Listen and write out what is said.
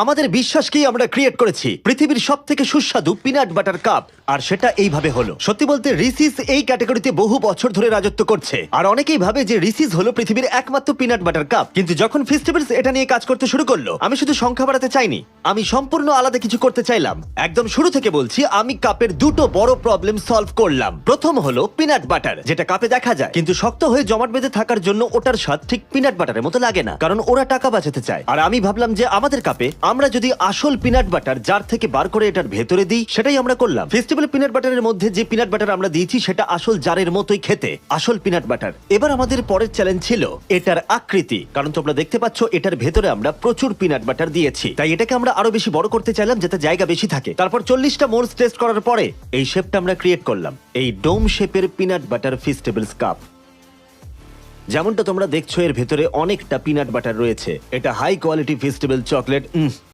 আমাদের বিশ্বাসকেই আমরা ক্রিয়েট করেছি পৃথিবীর সব থেকে সুস্বাদু পিনাট বাটার কাপ, আর সেটা এইভাবে হলো। সত্যি বলতে রিসিস এই ক্যাটাগরিতে বহু বছর ধরে রাজত্ব করছে, আর অনেকেই ভাবে যে রিসিস হলো পৃথিবীর একমাত্র পিনাট বাটার কাপ। কিন্তু যখন ফেস্টিভ্যালস এটা নিয়ে কাজ করতে শুরু করলো, আমি শুধু সংখ্যা বাড়াতে চাইনি, আমি সম্পূর্ণ আলাদা কিছু করতে চাইলাম। একদম শুরু থেকে বলছি, আমি কাপের দুটো বড় প্রবলেম সলভ করলাম। প্রথম হলো পিনাট বাটার, যেটা কাপে দেখা যায় কিন্তু শক্ত হয়ে জমাট বেঁধে থাকার জন্য ওটার স্বাদ ঠিক পিনাট বাটারের মতো লাগে না, কারণ ওরা টাকা বাঁচাতে চায়। আর আমি ভাবলাম যে আমাদের কাপে আমরা যদি আসল পিনাট বাটার জার থেকে বার করে এটার ভেতরে দিই, সেটাই আমরা করলাম। ফেস্টিভ্যাল পিনাট বাটারের মধ্যে যে পিনাট বাটার আমরা দিয়েছি সেটা আসল জারের মতোই খেতে, আসল পিনাট বাটার। এবার আমাদের পরের চ্যালেঞ্জ ছিল এটার আকৃতি, কারণ তোমরা দেখতে পাচ্ছ এটার ভেতরে আমরা প্রচুর পিনাট বাটার দিয়েছি, তাই এটাকে আমরা আরো বেশি বড় করতে চাইলাম যাতে জায়গা বেশি থাকে। তারপর 40টা মোলস টেস্ট করার পরে এই শেপটা আমরা ক্রিয়েট করলাম, এই ডোম শেপের পিনাট বাটার ফেস্টিভ্যালস কাপ। যেমনটা তোমরা দেখছো এর ভেতরে অনেকটা পিনাট বাটার রয়েছে। এটা হাই কোয়ালিটি ফেস্টিভ্যাল চকলেট।